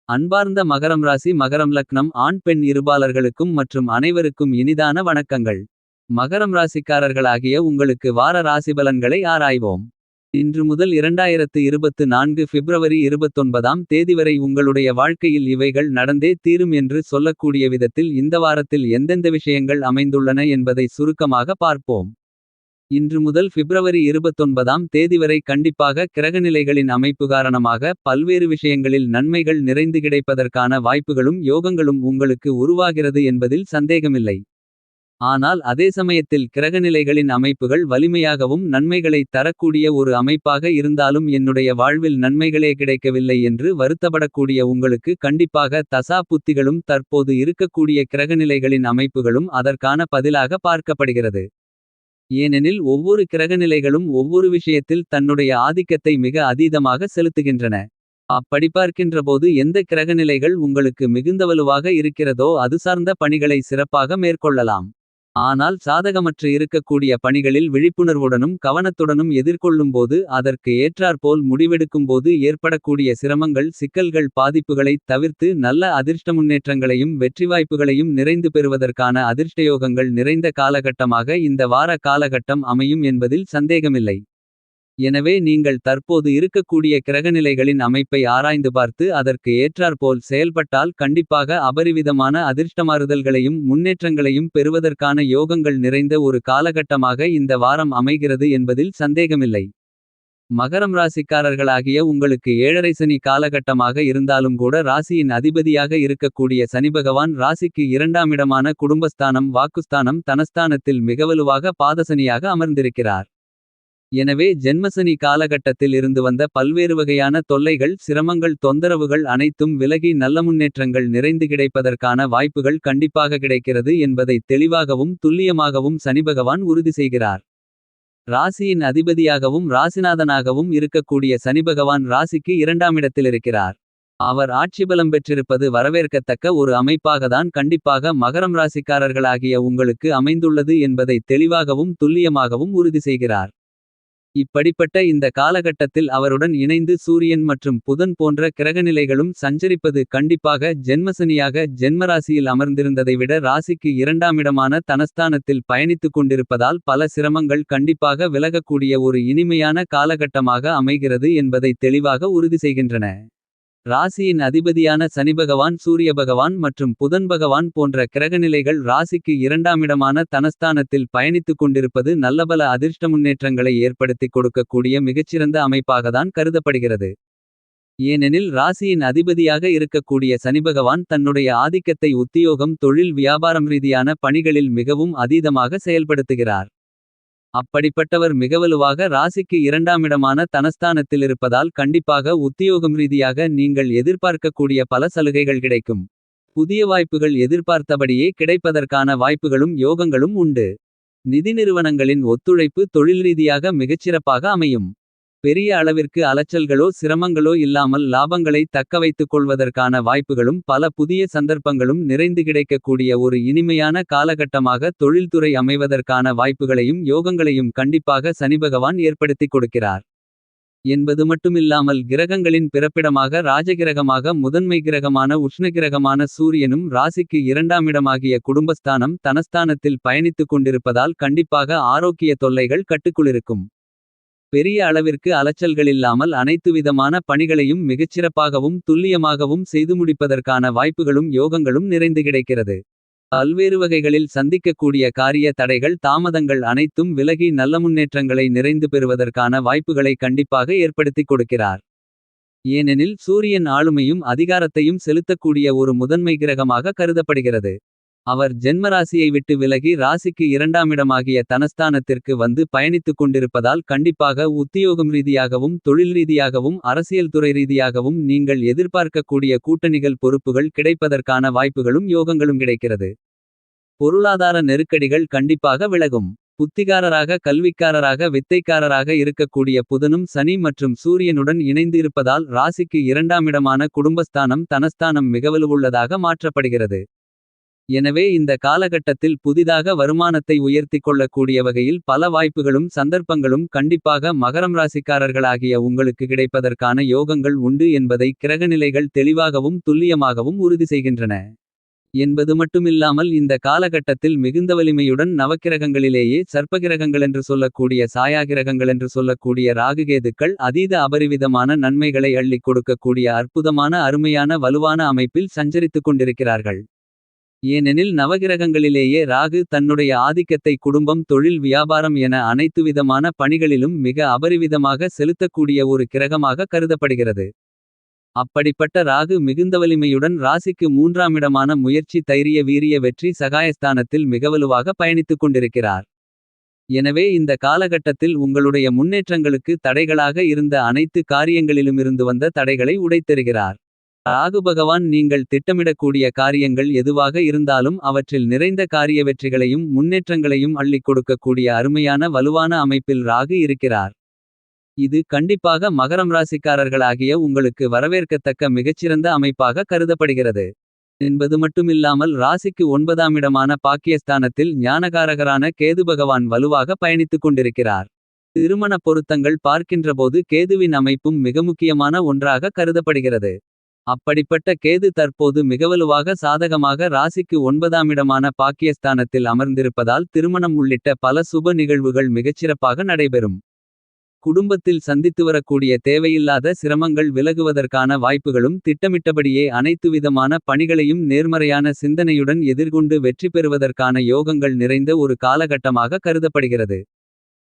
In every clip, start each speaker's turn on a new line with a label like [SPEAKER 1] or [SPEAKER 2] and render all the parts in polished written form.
[SPEAKER 1] அன்பார்ந்த மகரம் ராசி மகரம் லக்னம் ஆண் பெண் இருபாலர்களுக்கும் மற்றும் அனைவருக்கும் இனிதான வணக்கங்கள். மகரம் ராசிக்காரர்களாகிய உங்களுக்கு வார ராசிபலன்களை ஆராய்வோம். இன்று முதல் 2024 பிப்ரவரி 29ஆம் தேதி வரை உங்களுடைய வாழ்க்கையில் இவைகள் நடந்தே தீரும் என்று சொல்லக்கூடிய விதத்தில் இந்த வாரத்தில் எந்தெந்த விஷயங்கள் அமைந்துள்ளன என்பதை சுருக்கமாக பார்ப்போம். இன்று முதல் பிப்ரவரி 29ஆம் தேதி வரை கண்டிப்பாக கிரகநிலைகளின் அமைப்பு காரணமாக பல்வேறு விஷயங்களில் நன்மைகள் நிறைந்து கிடைப்பதற்கான வாய்ப்புகளும் யோகங்களும் உங்களுக்கு உருவாகிறது என்பதில் சந்தேகமில்லை. ஆனால் அதே சமயத்தில் கிரகநிலைகளின் அமைப்புகள் வலிமையாகவும் நன்மைகளை தரக்கூடிய ஒரு அமைப்பாக இருந்தாலும் என்னுடைய வாழ்வில் நன்மைகளே கிடைக்கவில்லை என்று வருத்தப்படக்கூடிய உங்களுக்கு கண்டிப்பாக தசா புத்திகளும் தற்போது இருக்கக்கூடிய கிரகநிலைகளின் அமைப்புகளும் அதற்கான பதிலாக பார்க்கப்படுகிறது. ஏனெனில் ஒவ்வொரு கிரகநிலைகளும் ஒவ்வொரு விஷயத்தில் தன்னுடைய ஆதிக்கத்தை மிக அதீதமாக செலுத்துகின்றன. அப்படி பார்க்கின்றபோது எந்த கிரகநிலைகள் உங்களுக்கு மிகுந்த வலுவாக இருக்கிறதோ அது சார்ந்த பணிகளை சிறப்பாக மேற்கொள்ளலாம். ஆனால் சாதகமற்று இருக்கக்கூடிய பணிகளில் விழிப்புணர்வுடனும் கவனத்துடனும் எதிர்கொள்ளும்போது அதற்கு ஏற்றாற்போல் முடிவெடுக்கும்போது ஏற்படக்கூடிய சிரமங்கள் சிக்கல்கள் பாதிப்புகளைத் தவிர்த்து நல்ல அதிர்ஷ்ட முன்னேற்றங்களையும் வெற்றி வாய்ப்புகளையும் நிறைந்து பெறுவதற்கான அதிர்ஷ்டயோகங்கள் நிறைந்த காலகட்டமாக இந்த வார காலகட்டம் அமையும் என்பதில் சந்தேகமில்லை. எனவே நீங்கள் தற்போது இருக்கக்கூடிய கிரகநிலைகளின் அமைப்பை ஆராய்ந்து பார்த்து அதற்கு ஏற்றாற்போல் செயல்பட்டால் கண்டிப்பாக அபரிவிதமான அதிர்ஷ்டமாறுதல்களையும் முன்னேற்றங்களையும் பெறுவதற்கான யோகங்கள் நிறைந்த ஒரு காலகட்டமாக இந்த வாரம் அமைகிறது என்பதில் சந்தேகமில்லை. மகரம் ராசிக்காரர்களாகிய உங்களுக்கு 7.5 சனி காலகட்டமாக இருந்தாலும் கூட ராசியின் அதிபதியாக இருக்கக்கூடிய சனிபகவான் ராசிக்கு 2ஆம் இடமான குடும்பஸ்தானம் வாக்குஸ்தானம் தனஸ்தானத்தில் மிகவலுவாக பாதசனியாக அமர்ந்திருக்கிறார். எனவே ஜென்மசனி காலகட்டத்தில் இருந்து வந்த பல்வேறு வகையான தொல்லைகள் சிரமங்கள் தொந்தரவுகள் அனைத்தும் விலகி நல்ல முன்னேற்றங்கள் நிறைந்து கிடைப்பதற்கான வாய்ப்புகள் கண்டிப்பாக கிடைக்கிறது என்பதை தெளிவாகவும் துல்லியமாகவும் சனிபகவான் உறுதி செய்கிறார். ராசியின் அதிபதியாகவும் ராசிநாதனாகவும் இருக்கக்கூடிய சனிபகவான் ராசிக்கு 2ஆம் இடத்திலிருக்கிறார். அவர் ஆட்சிபலம் பெற்றிருப்பது வரவேற்கத்தக்க ஒரு அமைப்பாகத்தான் கண்டிப்பாக மகரம் ராசிக்காரர்களாகிய உங்களுக்கு அமைந்துள்ளது என்பதை தெளிவாகவும் துல்லியமாகவும் உறுதி செய்கிறார். இப்படிப்பட்ட இந்த காலகட்டத்தில் அவருடன் இணைந்து சூரியன் மற்றும் புதன் போன்ற கிரகநிலைகளும் சஞ்சரிப்பது கண்டிப்பாக ஜென்மசனியாக ஜென்மராசியில் அமர்ந்திருந்ததை விட ராசிக்கு 2ஆம் இடமான தனஸ்தானத்தில் பயணித்துக் கொண்டிருப்பதால் பல சிரமங்கள் கண்டிப்பாக விலகக்கூடிய ஒரு இனிமையான காலகட்டமாக அமைகிறது என்பதை தெளிவாக உறுதி செய்கின்றன. ராசியின் அதிபதியான சனிபகவான் சூரிய பகவான் மற்றும் புதன் பகவான் போன்ற கிரகநிலைகள் ராசிக்கு 2ஆம் இடமான தனஸ்தானத்தில் பயணித்துக் கொண்டிருப்பது நல்லபல அதிர்ஷ்ட முன்னேற்றங்களை ஏற்படுத்திக் கொடுக்கக்கூடிய மிகச்சிறந்த அமைப்பாகத்தான் கருதப்படுகிறது. ஏனெனில் ராசியின் அதிபதியாக இருக்கக்கூடிய சனிபகவான் தன்னுடைய ஆதிக்கத்தை உத்தியோகம் தொழில் வியாபாரம் ரீதியான பணிகளில் மிகவும் அதீதமாக செயல்படுத்துகிறார். அப்படிப்பட்டவர் மிகவலுவாக ராசிக்கு 2ஆம் இடமான தனஸ்தானத்தில் இருப்பதால் கண்டிப்பாக உத்தியோகம் ரீதியாக நீங்கள் எதிர்பார்க்கக்கூடிய பல சலுகைகள் கிடைக்கும். புதிய வாய்ப்புகள் எதிர்பார்த்தபடியே கிடைப்பதற்கான வாய்ப்புகளும் யோகங்களும் உண்டு. நிதி நிறுவனங்களின் ஒத்துழைப்பு தொழில் ரீதியாக மிகச்சிறப்பாக அமையும். பெரிய அளவிற்கு அலைச்சல்களோ சிரமங்களோ இல்லாமல் லாபங்களை தக்கவைத்துக் கொள்வதற்கான வாய்ப்புகளும் பல புதிய சந்தர்ப்பங்களும் நிறைந்து கிடைக்கக்கூடிய ஒரு இனிமையான காலகட்டமாக தொழில்துறை அமைவதற்கான வாய்ப்புகளையும் யோகங்களையும் கண்டிப்பாக சனிபகவான் ஏற்படுத்திக் கொடுக்கிறார். என்பது மட்டுமில்லாமல் கிரகங்களின் பிறப்பிடமாக ராஜகிரகமாக முதன்மை கிரகமான உஷ்ணகிரகமான சூரியனும் ராசிக்கு 2ஆம் இடமாகிய குடும்பஸ்தானம் தனஸ்தானத்தில் பயணித்துக் கொண்டிருப்பதால் கண்டிப்பாக ஆரோக்கிய தொல்லைகள் கட்டுக்குள்ளிருக்கும். பெரிய அளவிற்கு அலைச்சல்களில்லாமல் அனைத்துவிதமான பணிகளையும் மிகச்சிறப்பாகவும் துல்லியமாகவும் செய்து முடிப்பதற்கான வாய்ப்புகளும் யோகங்களும் நிறைந்து கிடைக்கிறது. பல்வேறு வகைகளில் சந்திக்கக்கூடிய காரிய தடைகள் தாமதங்கள் அனைத்தும் விலகி நல்ல முன்னேற்றங்களை நிறைந்து பெறுவதற்கான வாய்ப்புகளை கண்டிப்பாக ஏற்படுத்திக் கொடுக்கிறார். ஏனெனில் சூரியன் ஆளுமையும் அதிகாரத்தையும் செலுத்தக்கூடிய ஒரு முதன்மை கிரகமாக கருதப்படுகிறது. அவர் ஜென்மராசியை விட்டு விலகி ராசிக்கு 2ஆம் இடமாகிய தனஸ்தானத்திற்கு வந்து பயணித்துக் கொண்டிருப்பதால் கண்டிப்பாக உத்தியோகம் ரீதியாகவும் தொழில் ரீதியாகவும் அரசியல் துறை ரீதியாகவும் நீங்கள் எதிர்பார்க்கக்கூடிய கூட்டணிகள் பொறுப்புகள் கிடைப்பதற்கான வாய்ப்புகளும் யோகங்களும் கிடைக்கிறது. பொருளாதார நெருக்கடிகள் கண்டிப்பாக விலகும். புத்திகாரராக கல்விக்காரராக வித்தைக்காரராக இருக்கக்கூடிய புதனும் சனி மற்றும் சூரியனுடன் இணைந்து இருப்பதால் ராசிக்கு 2ஆம் இடமான குடும்பஸ்தானம் தனஸ்தானம் மிகவலுவுள்ளதாக மாற்றப்படுகிறது. எனவே இந்த காலகட்டத்தில் புதிதாக வருமானத்தை உயர்த்திக் கொள்ளக்கூடிய வகையில் பல வாய்ப்புகளும் சந்தர்ப்பங்களும் கண்டிப்பாக மகரம் ராசிக்காரர்களாகிய உங்களுக்கு கிடைப்பதற்கான யோகங்கள் உண்டு என்பதை கிரகநிலைகள் தெளிவாகவும் துல்லியமாகவும் உறுதி செய்கின்றன. என்பது மட்டுமில்லாமல் இந்த காலகட்டத்தில் மிகுந்த வலிமையுடன் நவக்கிரகங்களிலேயே சர்ப்பகிரகங்களென்று சொல்லக்கூடிய சாயாகிரகங்களென்று சொல்லக்கூடிய ராகுகேதுக்கள் அதீத அபரிவிதமான நன்மைகளை அள்ளிக் கொடுக்கக்கூடிய அற்புதமான அருமையான வலுவான அமைப்பில் சஞ்சரித்துக் கொண்டிருக்கிறார்கள். ஏனெனில் நவகிரகங்களிலேயே ராகு தன்னுடைய ஆதிக்கத்தை குடும்பம் தொழில் வியாபாரம் என அனைத்துவிதமான பணிகளிலும் மிக அபரிவிதமாக செலுத்தக்கூடிய ஒரு கிரகமாக கருதப்படுகிறது. அப்படிப்பட்ட ராகு மிகுந்த வலிமையுடன் ராசிக்கு மூன்றாமிடமான முயற்சி தைரிய வீரிய வெற்றி சகாயஸ்தானத்தில் மிகவலுவாக பயணித்துக் கொண்டிருக்கிறார். எனவே இந்த காலகட்டத்தில் உங்களுடைய முன்னேற்றங்களுக்கு தடைகளாக இருந்த அனைத்து காரியங்களிலுமிருந்து வந்த தடைகளை உடைத்தெறுகிறார். ராகு பகவான் நீங்கள் திட்டமிடக்கூடிய காரியங்கள் எதுவாக இருந்தாலும் அவற்றில் நிறைந்த காரிய வெற்றிகளையும் முன்னேற்றங்களையும் அள்ளிக் கொடுக்கக்கூடிய அருமையான வலுவான அமைப்பில் ராகு இருக்கிறார். இது கண்டிப்பாக மகரம் ராசிக்காரர்களாகிய உங்களுக்கு வரவேற்கத்தக்க மிகச்சிறந்த அமைப்பாக கருதப்படுகிறது. என்பது மட்டுமில்லாமல் ராசிக்கு 9ஆமிடமான பாக்கியஸ்தானத்தில் ஞானகாரகரான கேது பகவான் வலுவாக பயணித்துக் கொண்டிருக்கிறார். திருமண பொருத்தங்கள் பார்க்கின்றபோது கேதுவின் அமைப்பும் மிக முக்கியமான ஒன்றாக கருதப்படுகிறது. அப்படிப்பட்ட கேது தற்போது மிகவலுவாக சாதகமாக ராசிக்கு 9ஆமிடமான பாக்கியஸ்தானத்தில் அமர்ந்திருப்பதால் திருமணம் உள்ளிட்ட பல சுப நிகழ்வுகள் மிகச்சிறப்பாக நடைபெறும். குடும்பத்தில் சந்தித்து வரக்கூடிய தேவையில்லாத சிரமங்கள் விலகுவதற்கான வாய்ப்புகளும் திட்டமிட்டபடியே அனைத்துவிதமான பணிகளையும் நேர்மறையான சிந்தனையுடன் எதிர்கொண்டு வெற்றி பெறுவதற்கான யோகங்கள் நிறைந்த ஒரு காலகட்டமாக கருதப்படுகிறது.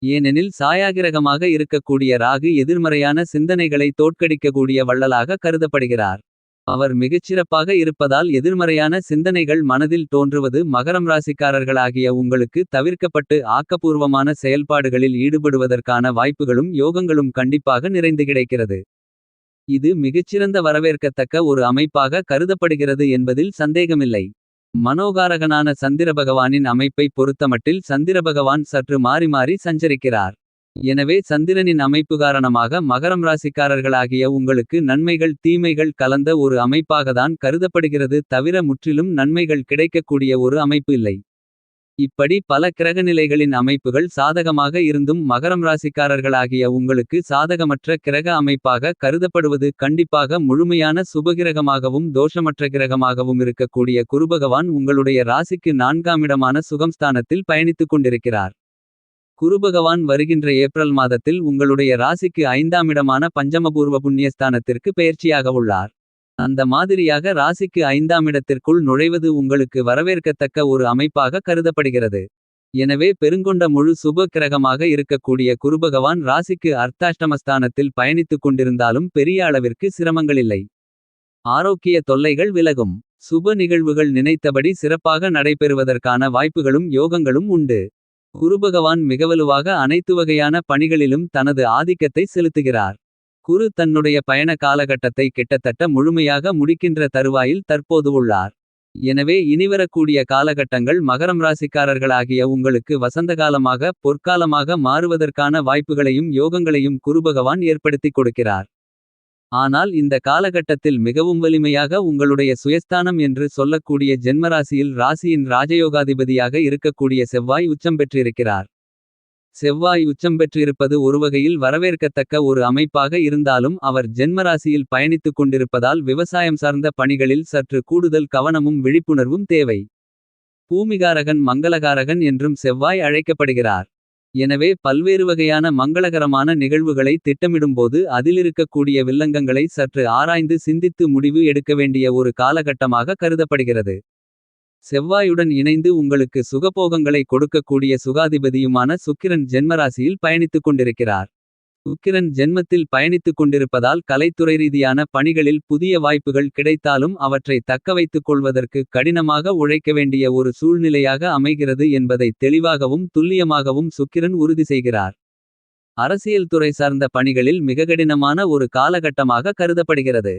[SPEAKER 1] ஏனெனில் சாயாகிரகமாக இருக்கக்கூடிய ராகு எதிர்மறையான சிந்தனைகளை தோற்கடிக்கக்கூடிய வள்ளலாக கருதப்படுகிறார். அவர் மிகச்சிறப்பாக இருப்பதால் எதிர்மறையான சிந்தனைகள் மனதில் தோன்றுவது மகரம் ராசிக்காரர்களாகிய உங்களுக்கு தவிர்க்கப்பட்டு ஆக்கப்பூர்வமான செயல்பாடுகளில் ஈடுபடுவதற்கான வாய்ப்புகளும் யோகங்களும் கண்டிப்பாக நிறைந்து கிடைக்கிறது. இது மிகச்சிறந்த வரவேற்கத்தக்க ஒரு அமைப்பாக கருதப்படுகிறது என்பதில் சந்தேகமில்லை. மனோகாரகனான சந்திரபகவானின் அமைப்பை பொறுத்தமட்டில் சந்திரபகவான் சற்று மாறி மாறி சஞ்சரிக்கிறார். எனவே சந்திரனின் அமைப்பு காரணமாக மகரம் ராசிக்காரர்களாகிய உங்களுக்கு நன்மைகள் தீமைகள் கலந்த ஒரு அமைப்பாகத்தான் கருதப்படுகிறது தவிர முற்றிலும் நன்மைகள் கிடைக்கக்கூடிய ஒரு அமைப்பு இல்லை. இப்படி பல கிரகநிலைகளின் அமைப்புகள் சாதகமாக இருந்தும் மகரம் ராசிக்காரர்களாகிய உங்களுக்கு சாதகமற்ற கிரக அமைப்பாக கருதப்படுவது கண்டிப்பாக முழுமையான சுபகிரகமாகவும் தோஷமற்ற கிரகமாகவும் இருக்கக்கூடிய குருபகவான் உங்களுடைய ராசிக்கு 4ஆமிடமான சுகம்ஸ்தானத்தில் பயணித்துக் கொண்டிருக்கிறார். குருபகவான் வருகின்ற ஏப்ரல் மாதத்தில் உங்களுடைய ராசிக்கு 5ஆமிடமான பஞ்சமபூர்வ புண்ணியஸ்தானத்திற்கு பெயர்ச்சியாக உள்ளார். அந்த மாதிரியாக ராசிக்கு 5ஆமிடத்திற்குள் நுழைவது உங்களுக்கு வரவேற்கத்தக்க ஒரு அமைப்பாக கருதப்படுகிறது. எனவே பெருங்கொண்ட முழு சுப கிரகமாக இருக்கக்கூடிய குருபகவான் ராசிக்கு அர்த்தாஷ்டமஸ்தானத்தில் பயணித்துக் கொண்டிருந்தாலும் பெரிய அளவிற்கு சிரமங்களில்லை. ஆரோக்கிய தொல்லைகள் விலகும். சுப நிகழ்வுகள் நினைத்தபடி சிறப்பாக நடைபெறுவதற்கான வாய்ப்புகளும் யோகங்களும் உண்டு. குருபகவான் மிகவலுவாக அனைத்து வகையான பணிகளிலும் தனது ஆதிக்கத்தை செலுத்துகிறார். குரு தன்னுடைய பயண காலகட்டத்தை கிட்டத்தட்ட முழுமையாக முடிக்கின்ற தருவாயில் தற்போது உள்ளார். எனவே இனிவரக்கூடிய காலகட்டங்கள் மகரம் ராசிக்காரர்களாகிய உங்களுக்கு வசந்தகாலமாக பொற்காலமாக மாறுவதற்கான வாய்ப்புகளையும் யோகங்களையும் குருபகவான் ஏற்படுத்திக் கொடுக்கிறார். ஆனால் இந்த காலகட்டத்தில் மிகவும் வலிமையாக உங்களுடைய சுயஸ்தானம் என்று சொல்லக்கூடிய ஜென்மராசியில் ராசியின் ராஜயோகாதிபதியாக இருக்கக்கூடிய செவ்வாய் உச்சம் பெற்றிருக்கிறார். செவ்வாய் உச்சம் பெற்றிருப்பது ஒருவகையில் வரவேற்கத்தக்க ஒரு அமைப்பாக இருந்தாலும் அவர் ஜென்மராசியில் பயணித்துக் கொண்டிருப்பதால் விவசாயம் சார்ந்த பணிகளில் சற்று கூடுதல் கவனமும் விழிப்புணர்வும் தேவை. பூமிகாரகன் மங்களகாரகன் என்றும் செவ்வாய் அழைக்கப்படுகிறார். எனவே பல்வேறு வகையான மங்களகரமான நிகழ்வுகளை திட்டமிடும்போது அதிலிருக்கக்கூடிய வில்லங்கங்களை சற்று ஆராய்ந்து சிந்தித்து முடிவு எடுக்க வேண்டிய ஒரு காலகட்டமாக கருதப்படுகிறது. செவ்வாயுடன் இணைந்து உங்களுக்கு சுகபோகங்களை கொடுக்கக்கூடிய சுகாதிபதியுமான சுக்கிரன் ஜென்மராசியில் பயணித்துக் கொண்டிருக்கிறார். சுக்கிரன் ஜென்மத்தில் பயணித்துக் கொண்டிருப்பதால் கலைத்துறை ரீதியான பணிகளில் புதிய வாய்ப்புகள் கிடைத்தாலும் அவற்றை தக்கவைத்துக் கொள்வதற்கு கடினமாக உழைக்க வேண்டிய ஒரு சூழ்நிலையாக அமைகிறது என்பதை தெளிவாகவும் துல்லியமாகவும் சுக்கிரன் உறுதி செய்கிறார். அரசியல் துறை சார்ந்த பணிகளில் மிக கடினமான ஒரு காலகட்டமாக கருதப்படுகிறது.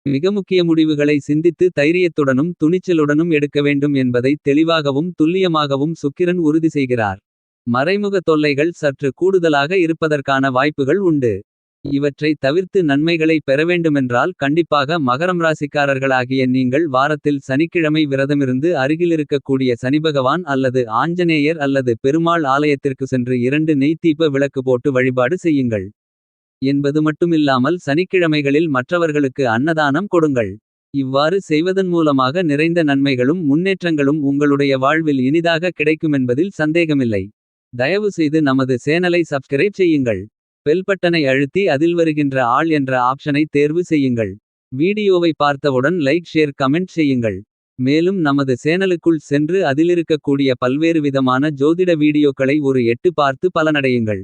[SPEAKER 1] மிக முக்கிய முடிவுகளை சிந்தித்து தைரியத்துடனும் துணிச்சலுடனும் எடுக்க வேண்டும் என்பதை தெளிவாகவும் துல்லியமாகவும் சுக்கிரன் உறுதி செய்கிறார். மறைமுக தொல்லைகள் சற்று கூடுதலாக இருப்பதற்கான வாய்ப்புகள் உண்டு. இவற்றை தவிர்த்து நன்மைகளை பெறவேண்டுமென்றால் கண்டிப்பாக மகரம் ராசிக்காரர்களாகிய நீங்கள் வாரத்தில் சனிக்கிழமை விரதமிருந்து அருகிலிருக்கக்கூடிய சனிபகவான் அல்லது ஆஞ்சநேயர் அல்லது பெருமாள் ஆலயத்திற்கு சென்று 2 நெய்த்தீப விளக்கு போட்டு வழிபாடு செய்யுங்கள். என்பது மட்டுமில்லாமல் சனிக்கிழமைகளில் மற்றவர்களுக்கு அன்னதானம் கொடுங்கள். இவ்வாறு செய்வதன் மூலமாக நிறைந்த நன்மைகளும் முன்னேற்றங்களும் உங்களுடைய வாழ்வில் இனிதாக கிடைக்குமென்பதில் சந்தேகமில்லை. தயவு செய்து நமது சேனலை சப்ஸ்கிரைப் செய்யுங்கள். பெல் பட்டனை அழுத்தி அதில் வருகின்ற ஆல் என்ற ஆப்ஷனை தேர்வு செய்யுங்கள். வீடியோவை பார்த்தவுடன் லைக் ஷேர் கமெண்ட் செய்யுங்கள். மேலும் நமது சேனலுக்குள் சென்று அதிலிருக்கக்கூடிய பல்வேறு விதமான ஜோதிட வீடியோக்களை ஒரு எட்டு பார்த்து பலனடையுங்கள்.